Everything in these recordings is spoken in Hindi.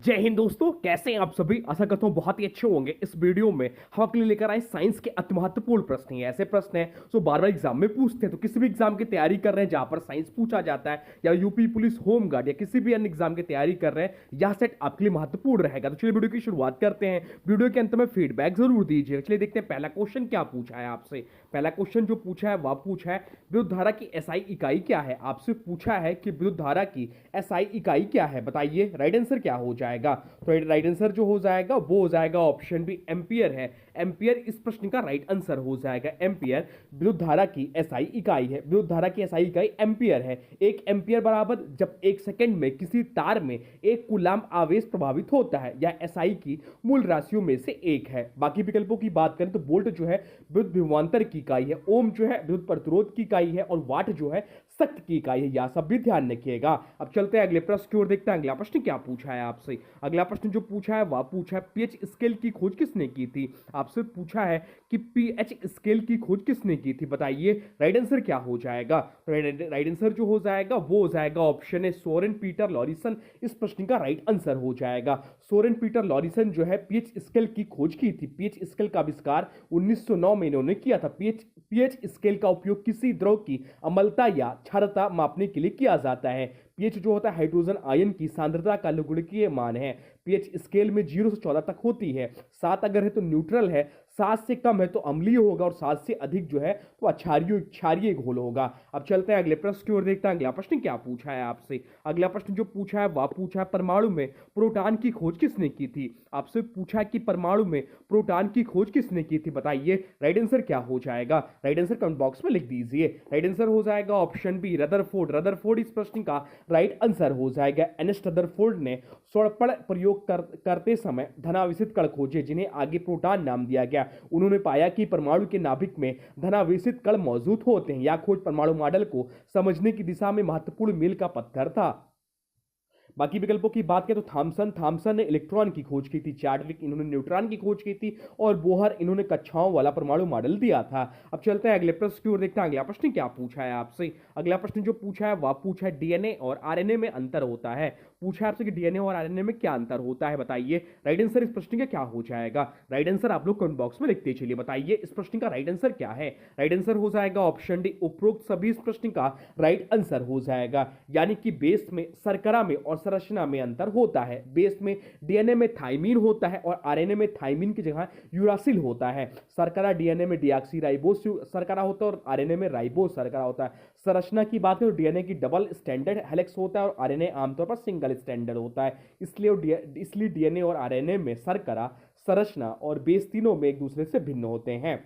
जय हिंद दोस्तों, कैसे हैं आप सभी। आशा करता हूं बहुत ही अच्छे होंगे। इस वीडियो में हम आपके लिए लेकर आए साइंस के अति महत्वपूर्ण प्रश्न हैं। ऐसे प्रश्न हैं जो बार बार एग्जाम में पूछते हैं। तो किसी भी एग्जाम की तैयारी कर रहे हैं जहां पर साइंस पूछा जाता है, या यूपी पुलिस, होम गार्ड या किसी भी अन्य एग्जाम की तैयारी कर रहे हैं, यह सेट आपके लिए महत्वपूर्ण रहेगा। तो चलिए वीडियो की शुरुआत करते हैं। वीडियो के अंत में फीडबैक जरूर दीजिए। चलिए देखते हैं पहला क्वेश्चन क्या पूछा है आपसे। पहला क्वेश्चन जो पूछा है वह पूछा है विद्युत धारा की एसआई इकाई क्या है। आपसे पूछा है कि विद्युत धारा की एसआई इकाई क्या है, बताइए राइट आंसर क्या हो जाएगा। तो राइट आंसर जो हो जाएगा वो हो जाएगा ऑप्शन बी, एम्पियर है। एम्पियर इस प्रश्न का राइट आंसर हो जाएगा। एम्पियर विद्युत धारा की एसआई इकाई है। विद्युत धारा की एसआई इकाई एम्पियर है। एक एम्पियर बराबर जब एक सेकंड में किसी तार में एक कूलाम आवेश प्रभावित होता है, या एसआई की मूल राशियों में से एक है। बाकी विकल्पों की बात करें तो वोल्ट जो है विद्युत विभवांतर की इकाई है, ओम जो है विद्युत प्रतिरोध की इकाई है, और वाट जो है शक्ति की इकाई है। यह सब भी ध्यान रखिएगा। अब चलते हैं अगले प्रश्न की ओर, देखते हैं अगला प्रश्न क्या पूछा है आपसे। अगला प्रश्न जो पूछा है वह पूछा है पीएच स्केल की खोज किसने की थी। आपसे पूछा है कि पीएच स्केल की खोज किसने की थी, बताइए राइट आंसर क्या हो जाएगा। राइट आंसर जो हो जाएगा वो हो जाएगा ऑप्शन है सोरेन पीटर लॉरिसन। इस प्रश्न का राइट आंसर हो जाएगा। सोरेन पीटर लॉरिसन जो है पीएच स्केल की खोज की थी। पीएच स्केल का आविष्कार 1909 में इन्होंने किया था। पीएच स्केल का उपयोग किसी द्रव की अम्लता या क्षारता मापने के लिए किया जाता है। पीएच जो होता है हाइड्रोजन आयन की सांद्रता का लघुगणकीय मान है। पीएच स्केल में 0 से 14 तक होती है। 7 अगर है तो न्यूट्रल है, 7 से कम है तो अम्लीय होगा, और 7 से अधिक जो है तो क्षारीय घोल होगा। अब चलते हैं अगले प्रश्न की ओर, देखते हैं अगला प्रश्न क्या पूछा है आपसे। अगला प्रश्न जो पूछा है वह पूछा है परमाणु में प्रोटॉन की खोज किसने की थी। आपसे पूछा है कि परमाणु में प्रोटॉन की खोज किसने की थी, बताइए राइट आंसर क्या हो जाएगा। राइट आंसर कमेंट बॉक्स में लिख दीजिए। राइट आंसर हो जाएगा ऑप्शन बी, रदरफोर्ड। रदरफोर्ड इस प्रश्न का राइट आंसर हो जाएगा। एनएस रदरफोर्ड ने स्वर्ण प्रयोग करते समय धनावेशित कण खोजे, जिन्हें आगे प्रोटॉन नाम दिया गया। उन्होंने पाया कि परमाणु के नाभिक में धनावेशित कण मौजूद होते हैं। यह खोज परमाणु मॉडल को समझने की दिशा में महत्वपूर्ण मील का पत्थर था। बाकी विकल्पों की बात करें तो थॉमसन ने इलेक्ट्रॉन की खोज की थी, चार्डविक इन्होंने न्यूट्रॉन की खोज की थी, और बोहर इन्होंने कक्षाओं वाला परमाणु मॉडल दिया था। अब चलते हैं अगले प्रश्न की ओर, देखते हैं अगला प्रश्न क्या पूछा है आपसे। अगला प्रश्न जो पूछा है वह पूछा है डीएनए और आरएनए में अंतर होता है। पूछा है आपसे कि डीएनए और आरएनए में क्या अंतर होता है, बताइए राइट आंसर इस प्रश्न का क्या हो जाएगा। राइट आंसर आप लोग कमेंट बॉक्स में लिखते चलिए, बताइए इस प्रश्न का राइट आंसर क्या है। राइट आंसर हो जाएगा ऑप्शन डी, उपरोक्त सभी इस प्रश्न का राइट आंसर हो जाएगा। यानी कि बेस में, शर्करा में और संरचना में अंतर होता है। बेस में डीएनए में थाइमीन होता है, और आरएनए में थाइमीन की जगह यूरासिल होता है। शर्करा डीएनए में डीऑक्सीराइबोस शर्करा होता है, और आरएनए में राइबोस शर्करा होता है। संरचना की बात करें तो डीएनए की डबल स्टैंडर्ड हेलिक्स होता है, और आरएनए आमतौर पर सिंगल स्टैंडर्ड होता है। इसलिए डीएनए और आरएनए में शर्करा, संरचना और बेस तीनों में एक दूसरे से भिन्न होते हैं।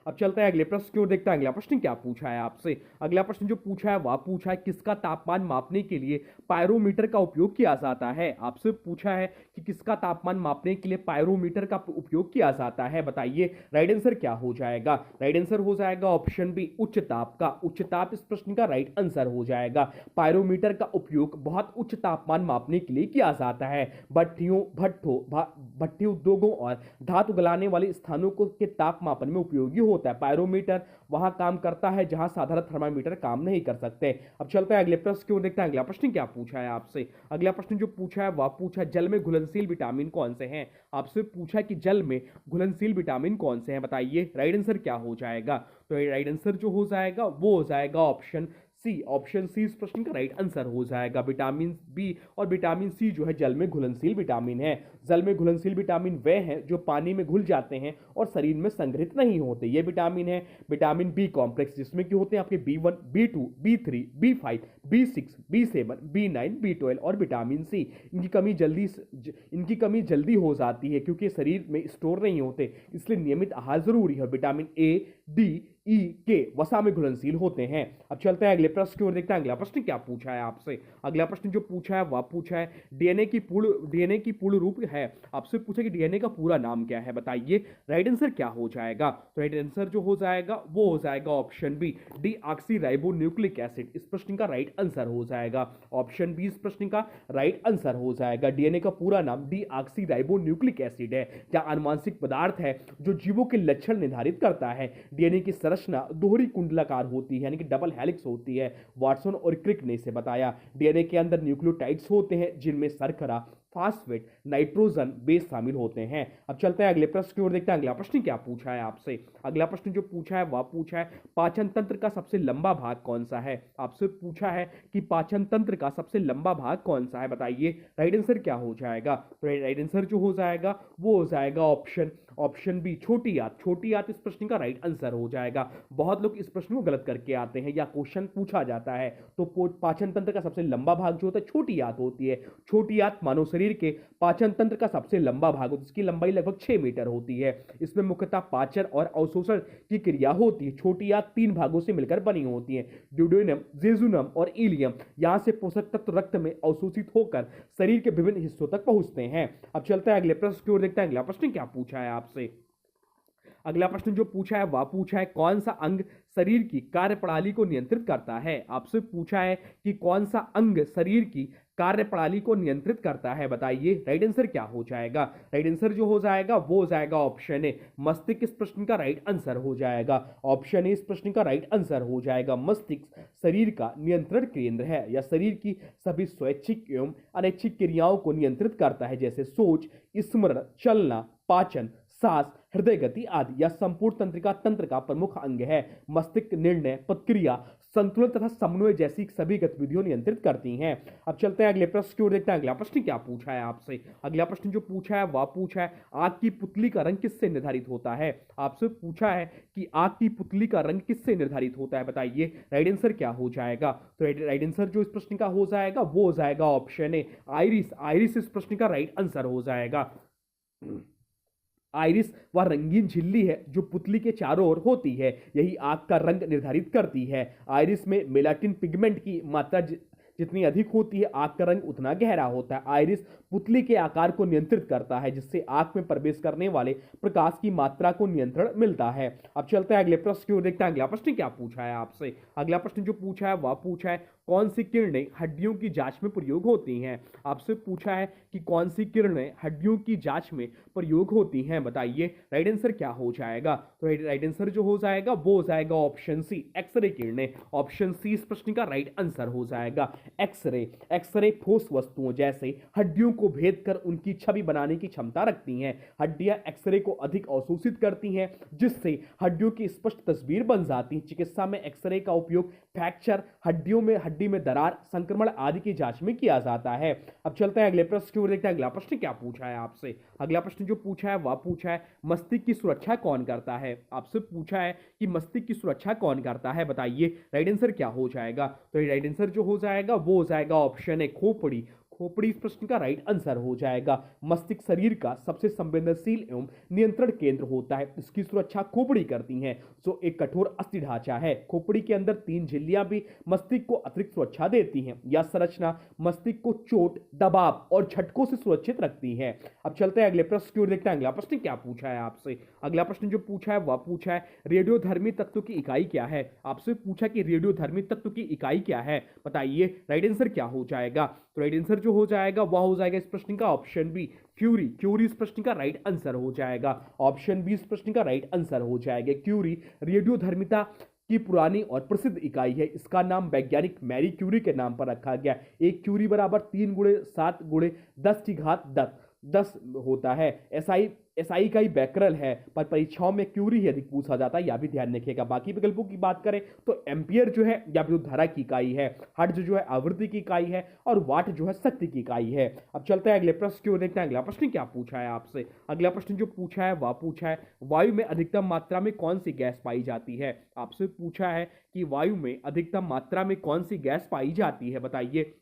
अब चलते हैं अगले प्रश्न की ओर, देखते हैं अगला प्रश्न क्या पूछा है आपसे। अगला प्रश्न जो पूछा है वह पूछा है किसका तापमान मापने के लिए पायरोमीटर का उपयोग किया जाता है। आपसे पूछा है कि किसका तापमान मापने के लिए पायरोमीटर का उपयोग किया जाता है, बताइए राइट आंसर क्या हो जाएगा। राइट आंसर हो जाएगा ऑप्शन बी, उच्च ताप का। उच्च ताप इस प्रश्न का राइट आंसर हो जाएगा। पायरोमीटर का उपयोग बहुत उच्च तापमान मापने के लिए किया जाता है। भट्टी उद्योगों और धातु गलाने वाले स्थानों को के ताप मापन में उपयोगी होता है। पायरोमीटर वहां काम करता है जहां साधारण थर्मामीटर काम नहीं कर सकते। अब चलते हैं अगले प्रश्न की ओर, देखते हैं अगला प्रश्न क्या पूछा है आपसे। अगला प्रश्न जो पूछा है वह पूछा जल में घुलनशील विटामिन कौन से हैं। आपसे पूछा कि जल में घुलनशील विटामिन कौन से हैं, बताइए राइट आंसर क्या हो जाएगा। तो राइट आंसर जो हो जाएगा वो हो जाएगा ऑप्शन सी। ऑप्शन सी इस प्रश्न का राइट आंसर हो जाएगा। विटामिन बी और विटामिन सी जो है जल में घुलनशील विटामिन है। जल में घुलनशील विटामिन वे हैं जो पानी में घुल जाते हैं और शरीर में संग्रहित नहीं होते। ये विटामिन है विटामिन बी कॉम्प्लेक्स, जिसमें कि होते हैं आपके B1, B2, B3, B5, B6, B7, B9, B12 और विटामिन सी। इनकी कमी जल्दी हो जाती है क्योंकि शरीर में स्टोर नहीं होते, इसलिए नियमित आहार जरूरी है। विटामिन ए, डी, ई, के वसा में घुलनशील होते हैं। अब चलते हैं अगले प्रश्न की ओर, देखते हैं अगला प्रश्न क्या पूछा है आपसे। अगला प्रश्न जो पूछा है वह पूछा है डीएनए की पूर्ण रूप है। आपसे पूछा कि डीएनए का पूरा नाम क्या है, बताइए राइट आंसर क्या हो जाएगा। तो राइट आंसर जो हो जाएगा वो हो जाएगा ऑप्शन बी, डीऑक्सीराइबोन्यूक्लिक एसिड। इस प्रश्न का राइट आंसर हो जाएगा ऑप्शन बी। इस प्रश्न का राइट आंसर हो जाएगा। डीएनए का पूरा नाम डीऑक्सीराइबोन्यूक्लिक एसिड है, जहां आनुवांशिक पदार्थ है जो जीवों के लक्षण निर्धारित करता है। डीएनए की संरचना दोहरी कुंडलाकार होती है, यानी कि डबल हेलिक्स होती है। वाटसन और क्रिक ने इसे बताया। डीएनए के अंदर न्यूक्लियोटाइड्स होते हैं जिनमें शर्करा, फास्फेट, नाइट्रोजन बेस शामिल होते हैं। अब चलते हैं अगले प्रश्न की ओर, देखते हैं अगला प्रश्न क्या पूछा है आपसे। अगला प्रश्न जो पूछा है वह पूछा है पाचन तंत्र का सबसे लंबा भाग कौन सा है। आपसे पूछा है कि पाचन तंत्र का सबसे लंबा भाग कौन सा है, बताइए राइट आंसर क्या हो जाएगा। तो राइट आंसर जो हो जाएगा वो हो जाएगा ऑप्शन बी, छोटी आंत। छोटी आंत इस प्रश्न का राइट आंसर हो जाएगा। बहुत लोग इस प्रश्न को गलत करके आते हैं या क्वेश्चन पूछा जाता है तो पाचन तंत्र का सबसे लंबा भाग जो होता है छोटी आंत होती है। छोटी आंत मानव शरीर के पाचन तंत्र का सबसे लंबा भाग होता है, जिसकी लंबाई लगभग 6 मीटर होती है। इसमें मुख्यतः पाचन और अवशोषण की क्रिया होती है। छोटी आंत 3 भागों से मिलकर बनी होती है, ड्यूडेनम, जेजुनम और इलियम। यहां से पोषक तत्व रक्त में अवशोषित होकर शरीर के विभिन्न हिस्सों तक पहुंचते हैं। अब चलते हैं अगले प्रश्न की ओर, देखते हैं अगला प्रश्न क्या पूछा है आपसे। अगला प्रश्न जो पूछा है वह पूछा है कौन सा अंग शरीर की कार्यप्रणाली को नियंत्रित करता है। आपसे पूछा है कि कौन सा अंग शरीर की कार्यप्रणाली को नियंत्रित करता है, बताइए राइट आंसर क्या हो जाएगा। राइट आंसर जो हो जाएगा वो हो जाएगा ऑप्शन ए, मस्तिष्क इस प्रश्न का राइट आंसर हो जाएगा। ऑप्शन ए इस प्रश्न का राइट आंसर हो जाएगा। मस्तिष्क शरीर का नियंत्रण केंद्र है या शरीर की सभी स्वैच्छिक एवं अनैच्छिक क्रियाओं को नियंत्रित करता है, जैसे सोच, स्मरण, चलना, पाचन, सांस, हृदय गति आदि। यह संपूर्ण तंत्रिका तंत्र का प्रमुख अंग है। मस्तिष्क निर्णय, प्रतिक्रिया, संतुलन तथा समन्वय जैसी सभी गतिविधियों नियंत्रित करती हैं। अब चलते हैं अगले प्रश्न की ओर, देखते हैं अगला प्रश्न क्या पूछा है आपसे। अगला प्रश्न जो पूछा है वह पूछा है आग की पुतली का रंग किससे निर्धारित होता है। आपसे पूछा है कि आग की पुतली का रंग किससे निर्धारित होता है, बताइए राइट आंसर क्या हो जाएगा। तो राइट आंसर जो इस प्रश्न का हो जाएगा वो हो जाएगा ऑप्शन ए, आइरिस। आइरिस इस प्रश्न का राइट आंसर हो जाएगा। आइरिस वह रंगीन झिल्ली है जो पुतली के चारों ओर होती है, यही आग का रंग निर्धारित करती है। आइरिस में मेलाटिन पिगमेंट की मात्रा जितनी अधिक होती है आग का रंग उतना गहरा होता है। आइरिस पुतली के आकार को नियंत्रित करता है, जिससे आंख में प्रवेश करने वाले प्रकाश की मात्रा को नियंत्रण मिलता है। अब चलते हैं अगले प्रश्न की ओर, देखते हैं अगला प्रश्न क्या पूछा है आपसे। अगला प्रश्न जो पूछा है वह पूछा है कौन सी किरणें हड्डियों की जांच में प्रयोग होती हैं। आपसे पूछा है कि कौन सी किरणें हड्डियों की जांच में प्रयोग होती हैं, बताइए राइट आंसर क्या हो जाएगा। तो राइट आंसर जो हो जाएगा वो हो जाएगा ऑप्शन सी, एक्सरे किरणें। ऑप्शन सी इस प्रश्न का राइट आंसर हो जाएगा। एक्सरे। एक्सरे ठोस वस्तुओं जैसे हड्डियों को भेद कर उनकी छवि बनाने की क्षमता रखती हैं। हड्डियां एक्सरे को अधिक अवशोषित करती हैं, जिससे हड्डियों की स्पष्ट तस्वीर बन जाती है। चिकित्सा में एक्सरे का उपयोग फ्रैक्चर, हड्डी में दरार, संक्रमण आदि की जांच में किया जाता है। अब चलते हैं अगले प्रश्न की ओर, देखते हैं अगला प्रश्न क्या पूछा है आपसे। अगला प्रश्न जो पूछा है वह पूछा है मस्तिष्क की सुरक्षा कौन करता है। आपसे पूछा है कि मस्तिष्क की सुरक्षा कौन करता है, बताइए राइट आंसर क्या हो जाएगा। तो राइट आंसर जो हो जाएगा वो हो जाएगा ऑप्शन ए, खोपड़ी। खोपड़ी इस प्रश्न का राइट आंसर हो जाएगा। मस्तिष्क शरीर का सबसे संवेदनशील एवं नियंत्रण केंद्र होता है, इसकी सुरक्षा खोपड़ी करती है, जो एक कठोर अस्थि ढांचा है। खोपड़ी के अंदर 3 झिल्लियां भी मस्तिष्क को अतिरिक्त सुरक्षा देती हैं। यह संरचना मस्तिष्क को चोट, दबाव और झटकों से सुरक्षित रखती है। अब चलते हैं अगले प्रश्न की ओर, देखते हैं अगला प्रश्न क्या पूछा है आपसे। अगला प्रश्न जो पूछा है वह पूछा है रेडियोधर्मी तत्व की इकाई क्या है। आपसे पूछा कि रेडियोधर्मी तत्व की इकाई क्या है, बताइए राइट आंसर क्या हो जाएगा। तो राइट आंसर हो जाएगा वह हो जाएगा इस प्रश्न का ऑप्शन बी, क्यूरी। क्यूरी इस प्रश्न का राइट आंसर हो जाएगा। ऑप्शन बी इस प्रश्न का राइट आंसर हो जाएगा। क्यूरी रेडियोधर्मिता की पुरानी और प्रसिद्ध इकाई है। इसका नाम वैज्ञानिक मैरी क्यूरी के नाम पर रखा गया। एक क्यूरी बराबर 3 × 7 × 10 की घात 10 होता है। एसआई का ही बैकरल है, पर परीक्षाओं में क्यूरी ही अधिक पूछा जाता है, यह भी ध्यान रखिएगा। बाकी विकल्पों की बात करें तो एम्पियर जो है या विद्युत धारा की इकाई है, हर्ट्ज जो है आवृत्ति की इकाई है और वाट जो है शक्ति की इकाई है। अब चलते हैं अगले प्रश्न की ओर, देखते हैं अगला प्रश्न क्या पूछा है आपसे। अगला प्रश्न जो पूछा है वह पूछा है वायु में अधिकतम मात्रा में कौन सी गैस पाई जाती है। आपसे पूछा है कि वायु में अधिकतम मात्रा में कौन सी गैस पाई जाती है, बताइए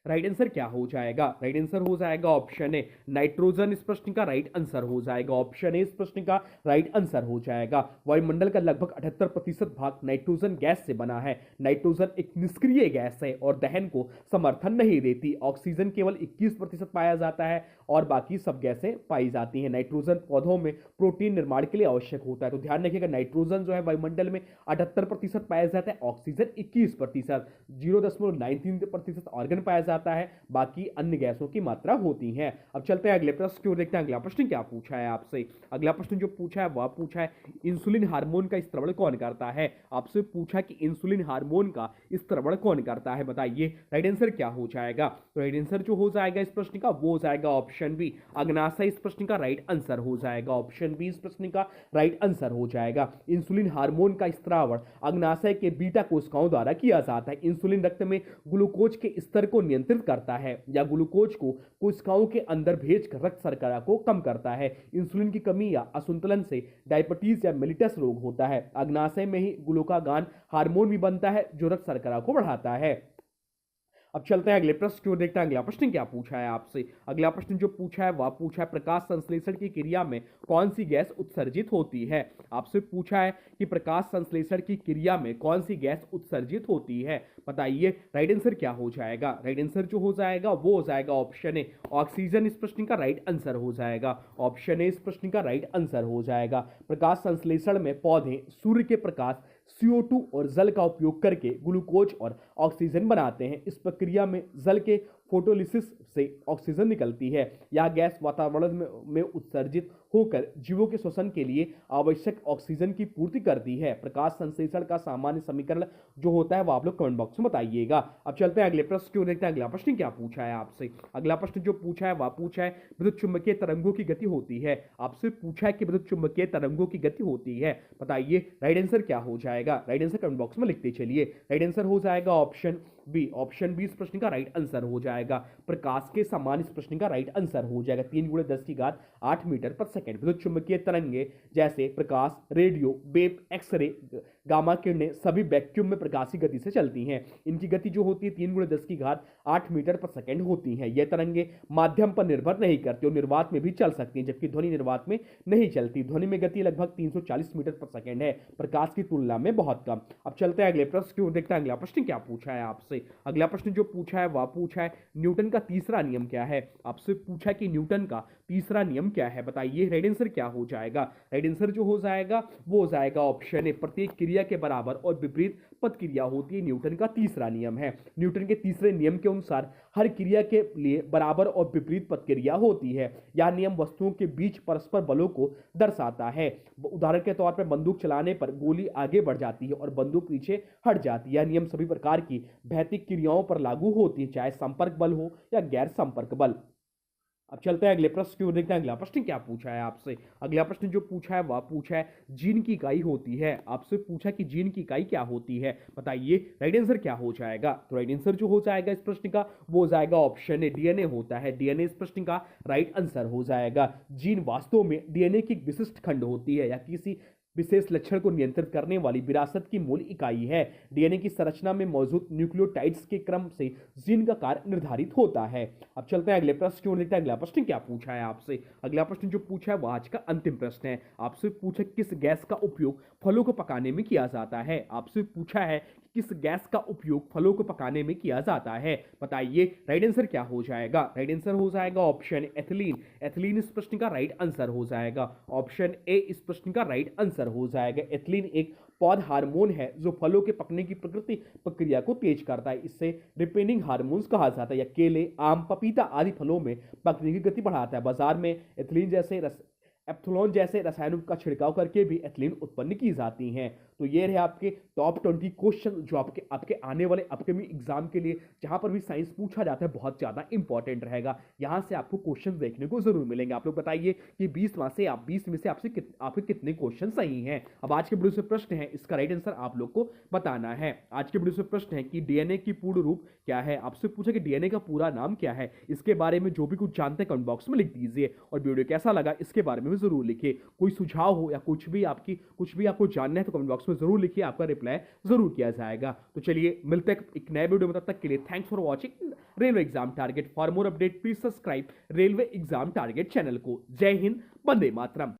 राइट आंसर क्या हो जाएगा। राइट आंसर हो जाएगा ऑप्शन ए, नाइट्रोजन इस प्रश्न का राइट आंसर हो जाएगा। ऑप्शन ए इस प्रश्न का राइट आंसर हो जाएगा। वायुमंडल का लगभग 78% भाग नाइट्रोजन गैस से बना है। नाइट्रोजन एक निष्क्रिय गैस है और दहन को समर्थन नहीं देती। ऑक्सीजन केवल 21% पाया जाता है और बाकी सब गैसें पाई जाती हैं। नाइट्रोजन पौधों में प्रोटीन निर्माण के लिए आवश्यक होता है। तो ध्यान रखिएगा, नाइट्रोजन जो है वायुमंडल में 78% पाया जाता है, ऑक्सीजन 21%, 0.93% ऑर्गन पाया जाता है जाता है, बाकी अन्य गैसों की मात्रा होती है। अब चलते हैं अगले प्रश्न की ओर, देखते हैं अगला प्रश्न क्या पूछा है आपसे। अगला प्रश्न जो पूछा है वह पूछा है इंसुलिन हार्मोन का स्त्रवण कौन करता है। आपसे पूछा कि इंसुलिन हार्मोन का स्त्रवण कौन करता है, बताइए राइट आंसर क्या हो जाएगा। तो राइट आंसर जो हो जाएगा इस प्रश्न का वो हो जाएगा ऑप्शन बी, अग्नाशय इस प्रश्न का राइट आंसर हो जाएगा। ऑप्शन बी इस प्रश्न का राइट आंसर हो जाएगा। इंसुलिन हार्मोन का स्त्रावण अग्नाशय के बीटा कोशिकाओं द्वारा किया जाता है। इंसुलिन रक्त में ग्लूकोज के स्तर को नियंत्रित करता है या ग्लूकोज को कोशिकाओं के अंदर भेजकर रक्त शर्करा को कम करता है। इंसुलिन की कमी या असंतुलन से डायबिटीज या मेलिटस रोग होता है। अग्नाशय में ही ग्लूकागान हार्मोन भी बनता है जो रक्त शर्करा को बढ़ाता है। अब चलते हैं अगले प्रश्न की ओर, देखते हैं अगला प्रश्न क्या पूछा है आपसे। अगला प्रश्न जो पूछा है वह पूछा है प्रकाश संश्लेषण की क्रिया में कौन सी गैस उत्सर्जित होती है। आपसे पूछा है कि प्रकाश संश्लेषण की क्रिया में कौन सी गैस उत्सर्जित होती है, बताइए राइट आंसर क्या हो जाएगा। राइट आंसर जो हो जाएगा वो हो जाएगा ऑप्शन ए, ऑक्सीजन इस प्रश्न का राइट आंसर हो जाएगा। ऑप्शन ए इस प्रश्न का राइट आंसर हो जाएगा। प्रकाश संश्लेषण में पौधे सूर्य के प्रकाश, CO2 और जल का उपयोग करके ग्लूकोज और ऑक्सीजन बनाते हैं। इस प्रक्रिया में जल के फोटोलिसिस से ऑक्सीजन निकलती है। यह गैस वातावरण में उत्सर्जित होकर जीवों के श्वसन के लिए आवश्यक ऑक्सीजन की पूर्ति करती है। प्रकाश संश्लेषण का सामान्य समीकरण जो होता है वो आप लोग कमेंट बॉक्स में बताइएगा। अब चलते हैं अगले प्रश्न की ओर, देखते हैं अगला प्रश्न क्या पूछा है आपसे। अगला प्रश्न जो पूछा है वह पूछा है विद्युत चुम्बकीय तरंगों की गति होती है। आपसे पूछा है कि विद्युत चुम्बकीय तरंगों की गति होती है, बताइए राइट आंसर क्या हो जाएगा। राइट आंसर कमेंट बॉक्स में लिखते चलिए। राइट आंसर हो जाएगा ऑप्शन बी, ऑप्शन बी इस प्रश्न का राइट आंसर हो जाएगा। प्रकाश के समान इस प्रश्न का राइट आंसर हो जाएगा। 3 × 10⁸ मीटर पर सेकंड विद्युत चुम्बकीय तरंगे जैसे प्रकाश, रेडियो वेव, एक्सरे, गामा किरणें सभी वैक्यूम में प्रकाश की गति से चलती हैं। इनकी गति जो होती है 3 × 10⁸ मीटर पर सेकंड होती है। यह तरंगे माध्यम पर निर्भर नहीं करती और निर्वात में भी चल सकती हैं, जबकि ध्वनि निर्वात में नहीं चलती। ध्वनि में गति लगभग 340 मीटर पर सेकंड है, प्रकाश की तुलना में बहुत कम। अब चलते हैं अगले प्रश्न की ओर, देखते हैं अगला प्रश्न क्या पूछा है आपसे। अगला प्रश्न जो पूछा है वह पूछा है न्यूटन का तीसरा नियम क्या है। आपसे पूछा है कि न्यूटन का तीसरा नियम क्या है, बताइए राइट आंसर क्या हो जाएगा। राइट आंसर जो हो जाएगा वो हो जाएगा ऑप्शन ए, प्रत्येक क्रिया के बराबर और विपरीत पद क्रिया होती है न्यूटन का तीसरा नियम है। न्यूटन के तीसरे नियम के अनुसार हर क्रिया के लिए बराबर और विपरीत पद क्रिया होती है। यह नियम वस्तुओं के बीच परस्पर बलों को दर्शाता है। उदाहरण के तौर पर बंदूक चलाने पर गोली आगे बढ़ जाती है और बंदूक पीछे हट जाती है। यह नियम सभी प्रकार की भौतिक क्रियाओं पर लागू होती है, चाहे संपर्क बल हो या गैर संपर्क बल। अब चलते हैं अगले प्रश्न की ओर, देखते हैं अगला प्रश्न क्या पूछा है आपसे। अगला प्रश्न जो पूछा है वह पूछा है जीन की इकाई होती है। आपसे पूछा कि जीन की इकाई क्या होती है, बताइए राइट आंसर क्या हो जाएगा। तो राइट आंसर जो हो जाएगा इस प्रश्न का वो हो जाएगा ऑप्शन ए, डीएनए होता है। डीएनए इस प्रश्न का राइट आंसर हो जाएगा। जीन वास्तव में डीएनए की एक विशिष्ट खंड होती है या किसी विशेष लक्षण को नियंत्रित करने वाली विरासत की मूल इकाई है। डीएनए की संरचना में मौजूद न्यूक्लियोटाइड्स के क्रम से जीन का कार्य निर्धारित होता है। अब चलते हैं अगले प्रश्न की ओर, देखते हैं अगला प्रश्न क्या पूछा है आपसे। अगला प्रश्न जो पूछा है वह आज का अंतिम प्रश्न है। आपसे पूछा किस गैस का उपयोग फलों को पकाने में किया जाता है। आपसे पूछा है किस गैस का उपयोग फलों को पकाने में किया जाता है, बताइए राइट आंसर क्या हो जाएगा। राइट आंसर हो जाएगा ऑप्शन एथिलीन। एथिलीन इस प्रश्न का राइट आंसर हो जाएगा। ऑप्शन ए इस प्रश्न का राइट आंसर हो जाएगा। एथिलीन एक पौध हार्मोन है जो फलों के पकने की प्रक्रिया को तेज करता है। इससे रिपेनिंग हार्मोन्स कहा जाता है। या केले, आम, पपीता आदि फलों में पकने की गति बढ़ाता है। बाजार में एप्थोलॉन जैसे रसायनों का छिड़काव करके भी एथिलीन उत्पन्न की जाती हैं। तो ये रहे आपके टॉप 20 क्वेश्चन जो आपके आने वाले अपकमिंग एग्जाम के लिए जहां पर भी साइंस पूछा जाता है बहुत ज़्यादा इंपॉर्टेंट रहेगा। यहां से आपको क्वेश्चन देखने को जरूर मिलेंगे। आप लोग बताइए कि 20 में से आपके कितने क्वेश्चन सही हैं। अब आज के वीडियो से प्रश्न है, इसका राइट आंसर आप लोग को बताना है। आज के वीडियो से प्रश्न है कि डीएनए की पूर्ण रूप क्या है। आपसे पूछा कि डीएनए का पूरा नाम क्या है। इसके बारे में जो भी कुछ जानते हैं कमेंट बॉक्स में लिख दीजिए और वीडियो कैसा लगा इसके बारे में जरूर लिखिए। कोई सुझाव हो या कुछ भी आपको जानना है तो कमेंट बॉक्स में जरूर लिखिए, आपका रिप्लाई जरूर किया जाएगा। तो चलिए मिलते हैं एक नए वीडियो में, तब तक के लिए thanks for watching railway exam target. For more update please subscribe railway exam target channel को। जय हिंद, वंदे मातरम।